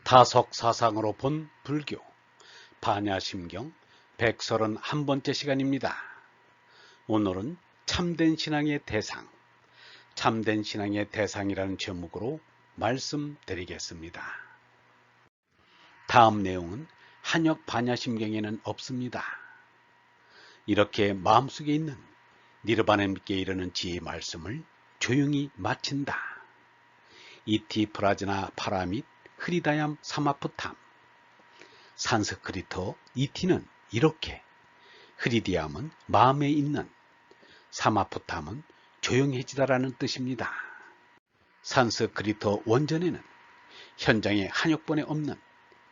타석사상으로 본 불교 반야심경 131번째 시간입니다. 오늘은 참된 신앙의 대상, 참된 신앙의 대상이라는 제목으로 말씀드리겠습니다. 다음 내용은 한역 반야심경에는 없습니다. 이렇게 마음속에 있는 니르바나님께 이르는 지혜의 말씀을 조용히 마친다. 이티 프라즈나 파라밋 흐리다얌 사마프탐. 산스크리트 이티는 이렇게, 흐리디암은 마음에 있는, 사마프탐은 조용해지다라는 뜻입니다. 산스크리트 원전에는 현장에 한역본에 없는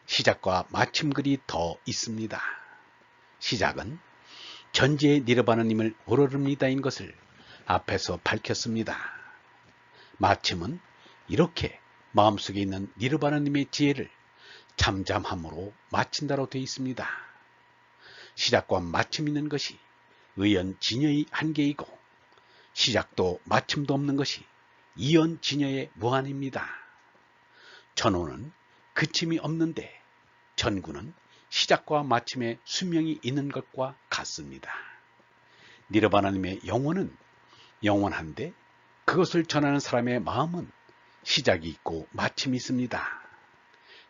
시작과 마침글이 더 있습니다. 시작은 전지의 니르바나님을 오르릅니다인 것을 앞에서 밝혔습니다. 마침은 이렇게 마음속에 있는 니르바나님의 지혜를 잠잠함으로 마친다로 되어 있습니다. 시작과 마침 있는 것이 의연진여의 한계이고, 시작도 마침도 없는 것이 이연진여의 무한입니다. 전호는 그침이 없는데 전구는 시작과 마침에 수명이 있는 것과 같습니다. 니르바나님의 영혼은 영원한데 그것을 전하는 사람의 마음은 시작이 있고 마침이 있습니다.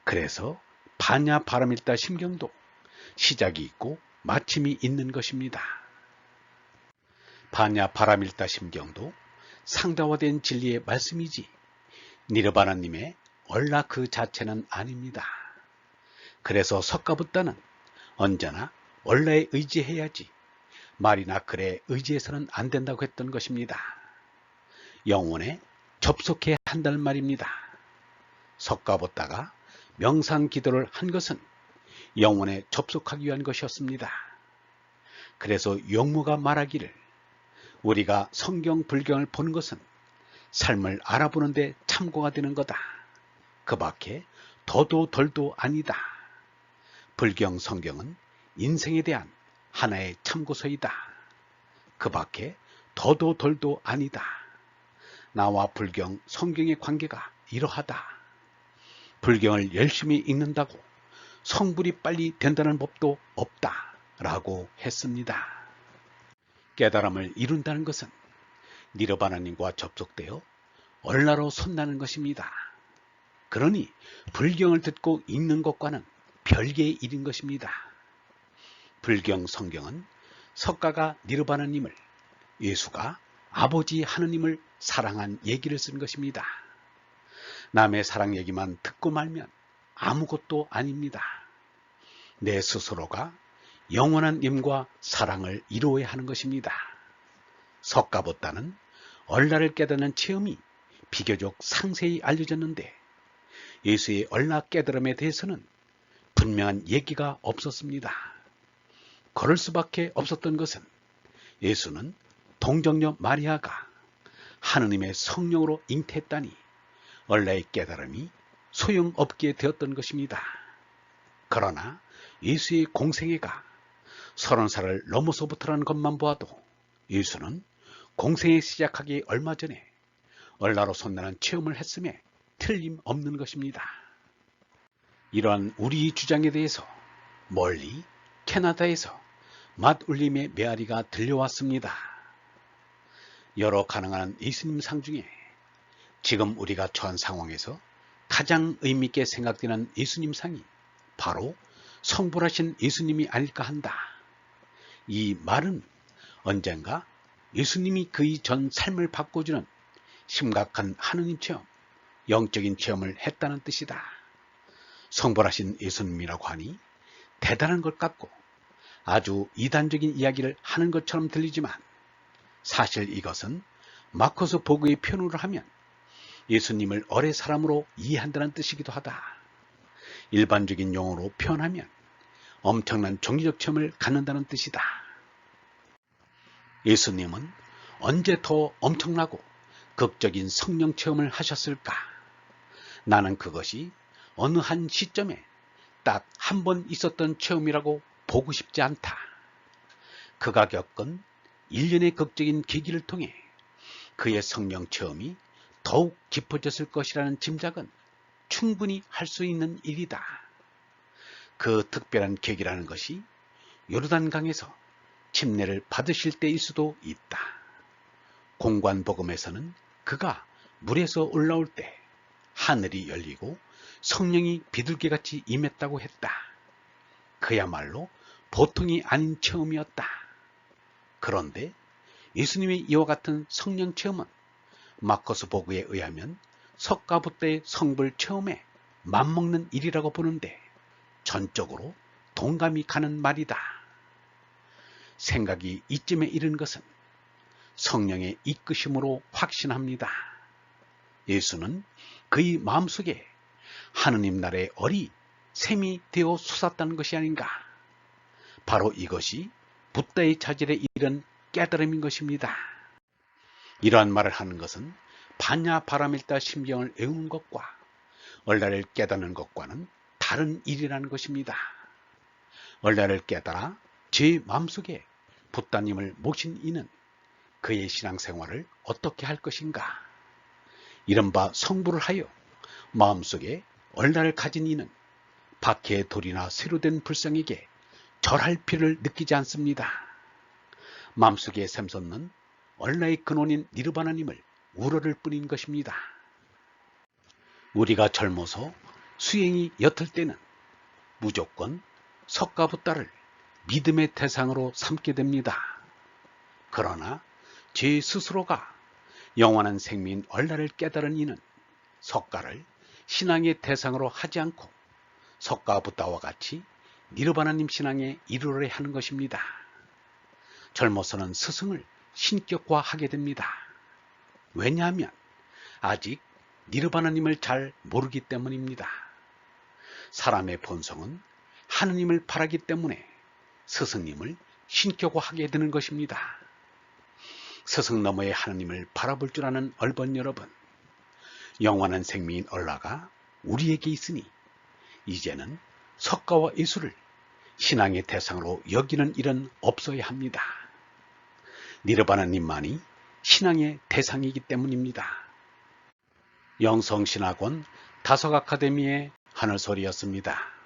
그래서 반야 바라밀다 심경도 시작이 있고 마침이 있는 것입니다. 반야 바라밀다 심경도 상자화된 진리의 말씀이지 니르바나님의 얼라 그 자체는 아닙니다. 그래서 석가부다는 언제나 얼라에 의지해야지 말이나 글에 의지해서는 안 된다고 했던 것입니다. 영혼에 접속해야 한다는 말입니다. 석가부다가 명상 기도를 한 것은 영혼에 접속하기 위한 것이었습니다. 그래서 용무가 말하기를, 우리가 성경 불경을 보는 것은 삶을 알아보는 데 참고가 되는 거다. 그 밖에 더도 덜도 아니다. 불경 성경은 인생에 대한 하나의 참고서이다. 그 밖에 더도 덜도 아니다. 나와 불경 성경의 관계가 이러하다. 불경을 열심히 읽는다고 성불이 빨리 된다는 법도 없다 라고 했습니다. 깨달음을 이룬다는 것은 니르바나님과 접속되어 얼라로 선다는 것입니다. 그러니 불경을 듣고 읽는 것과는 별개의 일인 것입니다. 불경 성경은 석가가 니르바나님을, 예수가 아버지 하느님을 사랑한 얘기를 쓴 것입니다. 남의 사랑 얘기만 듣고 말면 아무것도 아닙니다. 내 스스로가 영원한 님과 사랑을 이루어야 하는 것입니다. 석가보다는 얼라를 깨닫는 체험이 비교적 상세히 알려졌는데 예수의 얼라 깨달음에 대해서는 분명한 얘기가 없었습니다. 그럴 수밖에 없었던 것은 예수는 동정녀 마리아가 하느님의 성령으로 잉태했다니 얼라의 깨달음이 소용없게 되었던 것입니다. 그러나 예수의 공생애가 30살을 넘어서부터라는 것만 보아도 예수는 공생애 시작하기 얼마 전에 얼라로 선다는 체험을 했음에 틀림없는 것입니다. 이러한 우리 주장에 대해서 멀리 캐나다에서 맛울림의 메아리가 들려왔습니다. 여러 가능한 예수님 상 중에 지금 우리가 처한 상황에서 가장 의미있게 생각되는 예수님 상이 바로 성불하신 예수님이 아닐까 한다. 이 말은 언젠가 예수님이 그의 전 삶을 바꿔주는 심각한 하느님 체험, 영적인 체험을 했다는 뜻이다. 성불하신 예수님이라고 하니 대단한 것 같고 아주 이단적인 이야기를 하는 것처럼 들리지만 사실 이것은 마커스 보그의 표현으로 하면 예수님을 어레 사람으로 이해한다는 뜻이기도 하다. 일반적인 용어로 표현하면 엄청난 종교적 체험을 갖는다는 뜻이다. 예수님은 언제 더 엄청나고 극적인 성령 체험을 하셨을까? 나는 그것이 어느 한 시점에 딱 한 번 있었던 체험이라고 보고 싶지 않다. 그가 겪은 일련의 극적인 계기를 통해 그의 성령 체험이 더욱 깊어졌을 것이라는 짐작은 충분히 할 수 있는 일이다. 그 특별한 계기라는 것이 요르단강에서 침례를 받으실 때일 수도 있다. 공관복음에서는 그가 물에서 올라올 때 하늘이 열리고 성령이 비둘기같이 임했다고 했다. 그야말로 보통이 아닌 체험이었다. 그런데 예수님의 이와 같은 성령 체험은 마커스 보그에 의하면 석가부 때의 성불 체험에 맞먹는 일이라고 보는데 전적으로 동감이 가는 말이다. 생각이 이쯤에 이른 것은 성령의 이끄심으로 확신합니다. 예수는 그의 마음속에 하느님 나라의 얼이 샘이 되어 솟았다는 것이 아닌가. 바로 이것이 붓다의 자질에 이른 깨달음인 것입니다. 이러한 말을 하는 것은 반야 바라밀다 심경을 외우는 것과 얼라를 깨닫는 것과는 다른 일이라는 것입니다. 얼라를 깨달아 제 마음속에 붓다님을 모신 이는 그의 신앙생활을 어떻게 할 것인가. 이른바 성불을 하여 마음속에 얼라를 가진 이는 박해의 돌이나 새로 된 불상에게 절할 필요를 느끼지 않습니다. 마음속에 샘솟는 얼라의 근원인 니르바나님을 우러를 뿐인 것입니다. 우리가 젊어서 수행이 옅을 때는 무조건 석가붓다를 믿음의 대상으로 삼게 됩니다. 그러나 제 스스로가 영원한 생명인 얼라를 깨달은 이는 석가를 신앙의 대상으로 하지 않고 석가붓다와 같이 니르바나님 신앙에 이르러야 하는 것입니다. 젊어서는 스승을 신격화하게 됩니다. 왜냐하면 아직 니르바나님을 잘 모르기 때문입니다. 사람의 본성은 하느님을 바라기 때문에 스승님을 신격화하게 되는 것입니다. 스승 너머의 하느님을 바라볼 줄 아는 얼번 여러분, 영원한 생명인 얼라가 우리에게 있으니 이제는 석가와 예수를 신앙의 대상으로 여기는 일은 없어야 합니다. 니르바나님만이 신앙의 대상이기 때문입니다. 영성신학원 다석아카데미의 하늘소리였습니다.